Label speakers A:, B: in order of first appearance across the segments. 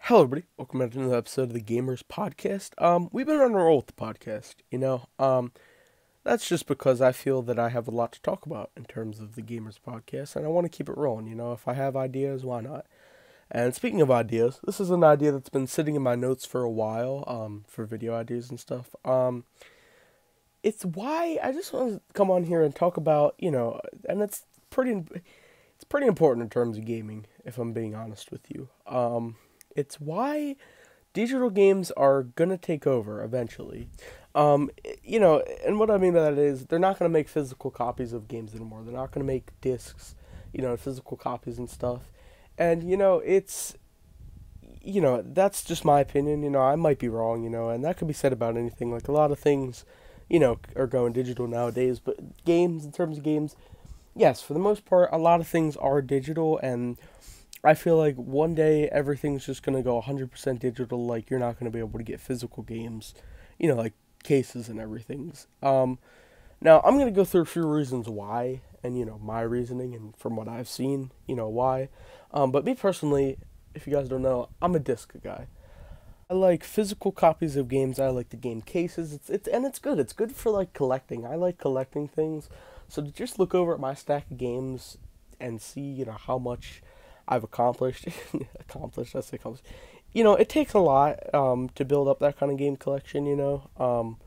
A: Hello, everybody. Welcome back to another episode of the Gamers Podcast. We've been on a roll with the podcast, That's just because I feel that I have a lot to talk about in terms of the Gamers Podcast, and I want to keep it rolling. If I have ideas, why not? And speaking of ideas, this is an idea that's been sitting in my notes for a while, for video ideas and stuff. It's why I just want to come on here and talk about, and it's pretty important in terms of gaming, if I'm being honest with you. It's why digital games are gonna take over eventually. And what I mean by that is they're not gonna make physical copies of games anymore. They're not gonna make discs, physical copies and stuff. And that's just my opinion. I might be wrong. And that could be said about anything. Like a lot of things, are going digital nowadays. But games, in terms of games, yes, for the most part, a lot of things are digital, and I feel like one day everything's just going to go 100% digital. Like, you're not going to be able to get physical games, like cases and everything's. Now, I'm going to go through a few reasons why, and, my reasoning, and from what I've seen, why. But me personally, if you guys don't know, I'm a disc guy. I like physical copies of games. I like the game cases. It's good. It's good for, like, collecting. I like collecting things. So to just look over at my stack of games and see, how much I've accomplished. I say accomplished. It takes a lot to build up that kind of game collection, Well,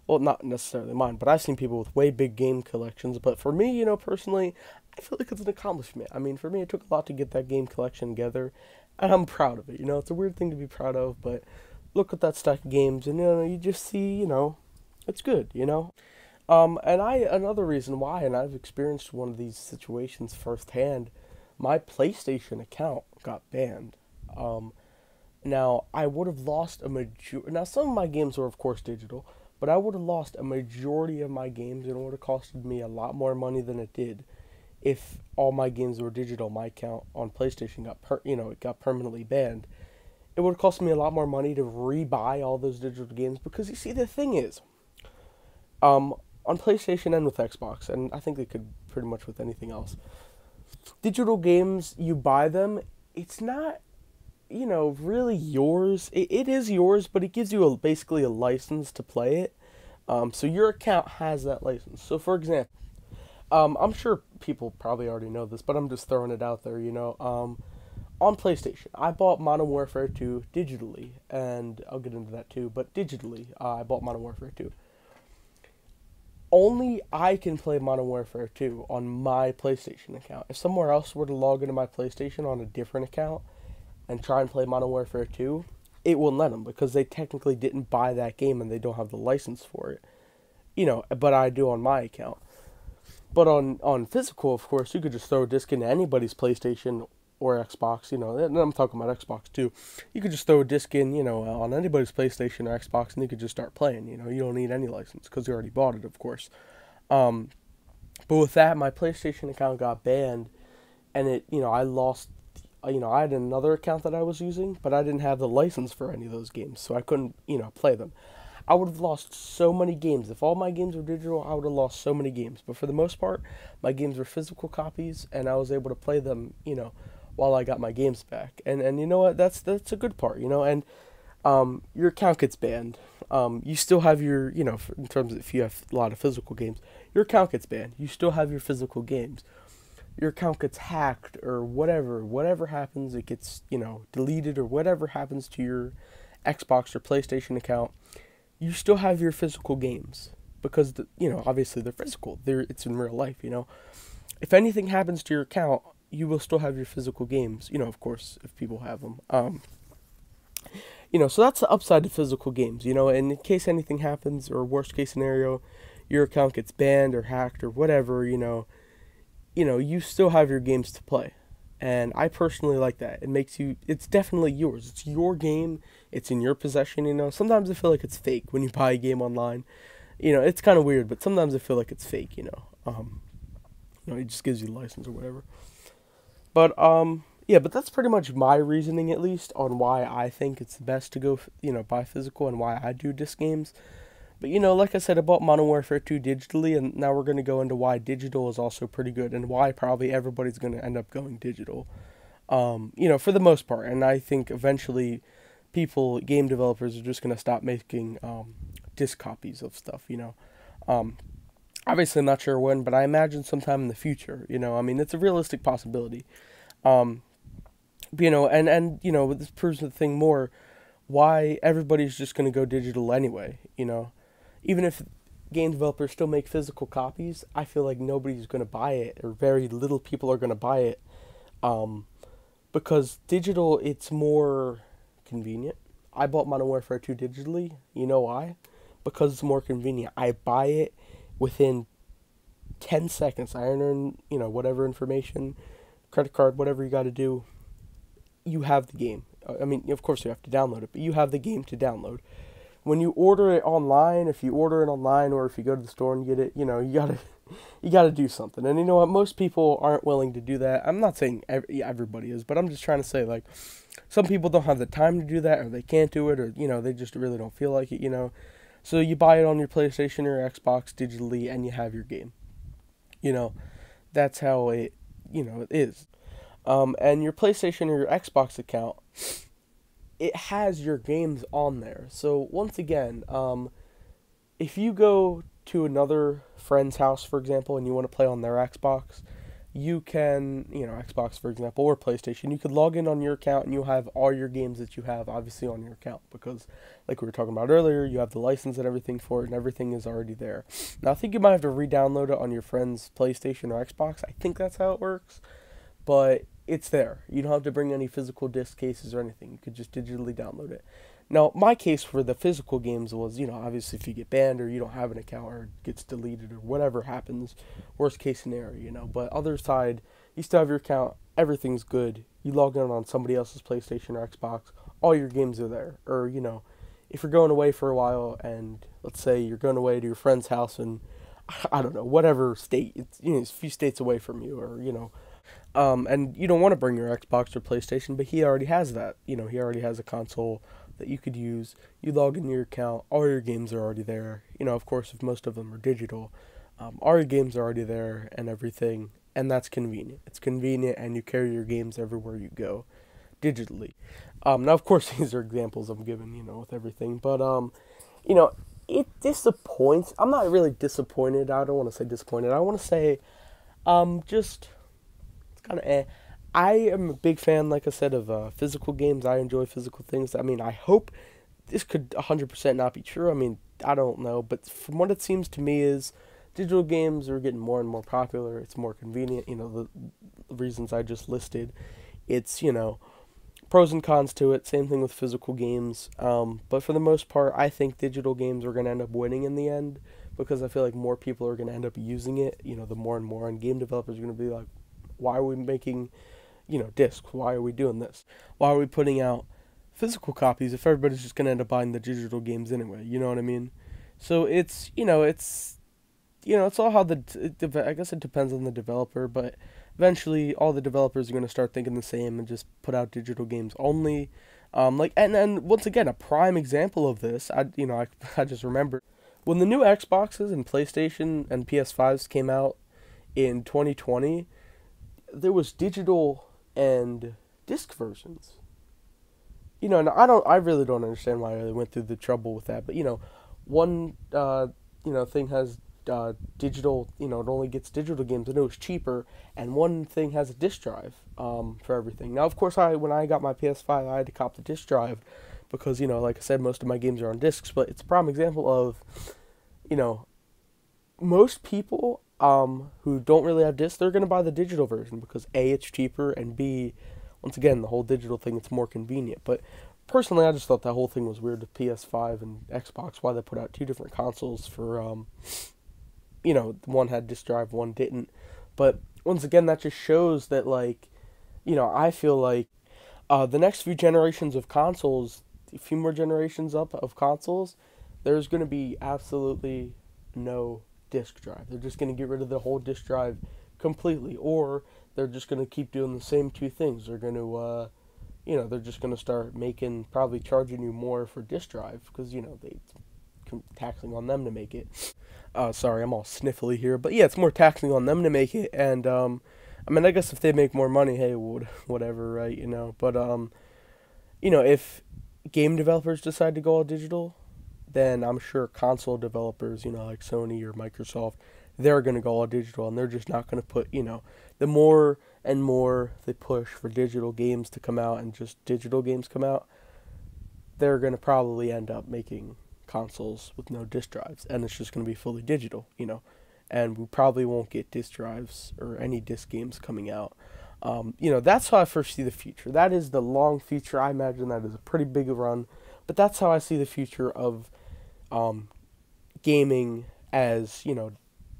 A: not necessarily mine, but I've seen people with way big game collections. But for me, personally, I feel like it's an accomplishment. I mean, for me, it took a lot to get that game collection together, and I'm proud of it. It's a weird thing to be proud of, but look at that stack of games, and, you just see, it's good. Another reason why, and I've experienced one of these situations firsthand, my PlayStation account got banned. Now, I would have lost Now, some of my games were, of course, digital, but I would have lost a majority of my games, and it would have costed me a lot more money than it did if all my games were digital. My account on PlayStation it got permanently banned. It would have cost me a lot more money to rebuy all those digital games, because you see, the thing is, on PlayStation and with Xbox, and I think they could pretty much with anything else, digital games, you buy them, it's not, really yours. It is yours, but it gives you basically a license to play it. So your account has that license. So for example, I'm sure people probably already know this, but I'm just throwing it out there, on PlayStation, I bought Modern Warfare 2 digitally, and I'll get into that too, but digitally, I bought Modern Warfare 2. Only I can play Modern Warfare 2 on my PlayStation account. If somewhere else were to log into my PlayStation on a different account and try and play Modern Warfare 2, it won't let them, because they technically didn't buy that game and they don't have the license for it. But I do on my account. But on physical, of course, you could just throw a disc into anybody's PlayStation or Xbox, and I'm talking about Xbox too. You could just throw a disc in, on anybody's PlayStation or Xbox, and you could just start playing. You don't need any license because you already bought it, of course. But with that, my PlayStation account got banned, and I lost. I had another account that I was using, but I didn't have the license for any of those games, so I couldn't, play them. I would have lost so many games. If all my games were digital, I would have lost so many games. But for the most part, my games were physical copies, and I was able to play them, while I got my games back. And you know what? That's a good part, and your account gets banned. You still have your, in terms of if you have a lot of physical games, your account gets banned. You still have your physical games. Your account gets hacked or whatever happens, it gets, deleted, or whatever happens to your Xbox or PlayStation account, you still have your physical games, because obviously they're physical. It's in real life, If anything happens to your account, you will still have your physical games, of course, if people have them. So that's the upside to physical games, and in case anything happens, or worst case scenario, your account gets banned or hacked or whatever, you still have your games to play. And I personally like that. It's definitely yours. It's your game. It's in your possession, Sometimes I feel like it's fake when you buy a game online. It's kind of weird, but sometimes I feel like it's fake, It just gives you a license or whatever. But, yeah, but that's pretty much my reasoning, at least, on why I think it's best to go, buy physical, and why I do disc games. But, like I said, I bought Modern Warfare 2 digitally, and now we're going to go into why digital is also pretty good, and why probably everybody's going to end up going digital. For the most part. And I think eventually game developers are just going to stop making disc copies of stuff, Um, Obviously, I'm not sure when, but I imagine sometime in the future, I mean, it's a realistic possibility. Um, this proves the thing more why everybody's just going to go digital anyway. Even if game developers still make physical copies, I feel like nobody's going to buy it, or very little people are going to buy it. Um, because digital, it's more convenient. I bought Modern Warfare 2 digitally. You know why? Because it's more convenient. I buy it within 10 seconds. I earn, whatever information, credit card, whatever you got to do. You have the game. I mean, of course you have to download it, but you have the game to download. When you order it online, if you order it online or if you go to the store and get it, you gotta do something. And you know what? Most people aren't willing to do that. I'm not saying everybody is, but I'm just trying to say, like, some people don't have the time to do that, or they can't do it, or they just really don't feel like it. So you buy it on your PlayStation or Xbox digitally, and you have your game. You know, that's how it is. And your PlayStation or your Xbox account, it has your games on there. So once again, if you go to another friend's house, for example, and you want to play on their Xbox, you can, Xbox, for example, or PlayStation, you could log in on your account and you'll have all your games that you have, obviously, on your account. Because, like we were talking about earlier, you have the license and everything for it, and everything is already there. Now, I think you might have to re-download it on your friend's PlayStation or Xbox. I think that's how it works. But it's there. You don't have to bring any physical disc cases or anything. You could just digitally download it. Now, my case for the physical games was, obviously if you get banned or you don't have an account or it gets deleted or whatever happens, worst case scenario, But other side, you still have your account, everything's good. You log in on somebody else's PlayStation or Xbox, all your games are there. Or, if you're going away for a while and let's say you're going away to your friend's house and, I don't know, whatever state, it's a few states away from you or, and you don't want to bring your Xbox or PlayStation, but he already has that. He already has a console that you could use. You log in your account, all your games are already there. Of course, if most of them are digital, all your games are already there and everything, and that's convenient. It's convenient, and you carry your games everywhere you go, digitally. Now, of course, these are examples I'm giving, with everything, but it disappoints. I'm not really disappointed. I don't want to say disappointed. I want to say, just kind of I am a big fan, like I said, of physical games. I enjoy physical things. I mean, I hope this could 100% not be true. I mean, I don't know, but from what it seems to me is digital games are getting more and more popular. It's more convenient, the reasons I just listed. It's, pros and cons to it. Same thing with physical games. But for the most part, I think digital games are going to end up winning in the end because I feel like more people are going to end up using it, the more and more. And game developers are going to be like, why are we making, discs? Why are we doing this? Why are we putting out physical copies if everybody's just going to end up buying the digital games anyway? You know what I mean? So it's all how I guess it depends on the developer, but eventually all the developers are going to start thinking the same and just put out digital games only. And once again, a prime example of this, I just remembered when the new Xboxes and PlayStation and PS5s came out in 2020, there was digital and disc versions. And I really don't understand why they went through the trouble with that. But one thing has digital. It only gets digital games. I know it's cheaper, and one thing has a disc drive for everything. Now, of course, when I got my PS5, I had to cop the disc drive because like I said, most of my games are on discs. But it's a prime example of most people who don't really have discs, they're going to buy the digital version because A, it's cheaper, and B, once again, the whole digital thing, it's more convenient. But personally, I just thought that whole thing was weird with PS5 and Xbox, why they put out two different consoles for, one had disc drive, one didn't. But once again, that just shows that, I feel like the next few generations of consoles, a few more generations up of consoles, there's going to be absolutely no disk drive. They're just going to get rid of the whole disk drive completely, or they're just going to keep doing the same two things. They're going to, they're just going to start probably charging you more for disk drive because, they taxing on them to make it. Sorry, I'm all sniffly here, but yeah, it's more taxing on them to make it, and I mean, I guess if they make more money, hey, whatever, right? But if game developers decide to go all digital, then I'm sure console developers, like Sony or Microsoft, they're going to go all digital, and they're just not going to put, the more and more they push for digital games to come out and just digital games come out, they're going to probably end up making consoles with no disk drives, and it's just going to be fully digital, and we probably won't get disk drives or any disk games coming out. That's how I first see the future. That is the long future. I imagine that is a pretty big run, but that's how I see the future of gaming as,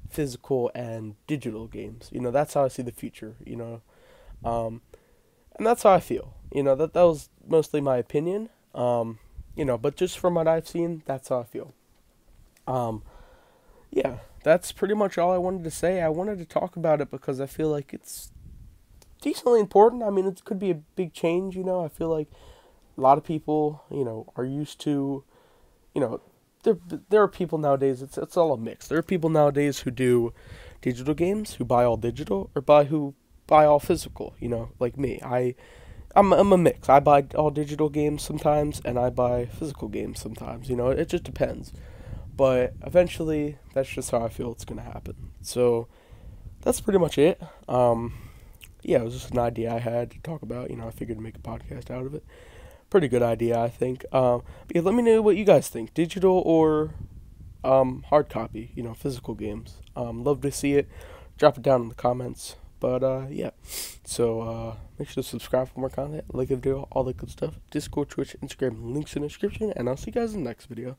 A: physical and digital games. That's how I see the future, and that's how I feel. That was mostly my opinion. But just from what I've seen, that's how I feel. Yeah, that's pretty much all I wanted to say. I wanted to talk about it because I feel like it's decently important. I mean, it could be a big change, I feel like a lot of people, are used to, there are people nowadays, it's all a mix. There are people nowadays who do digital games, who buy all digital, or who buy all physical, like me. I'm a mix. I buy all digital games sometimes, and I buy physical games sometimes. It just depends. But eventually, that's just how I feel it's going to happen. So, that's pretty much it. Yeah, it was just an idea I had to talk about. I figured to make a podcast out of it. Pretty good idea, I think. But yeah, let me know what you guys think. Digital or hard copy, physical games. Love to see it. Drop it down in the comments. But, yeah. So, make sure to subscribe for more content. Like the video, all that good stuff. Discord, Twitch, Instagram, links in the description. And I'll see you guys in the next video.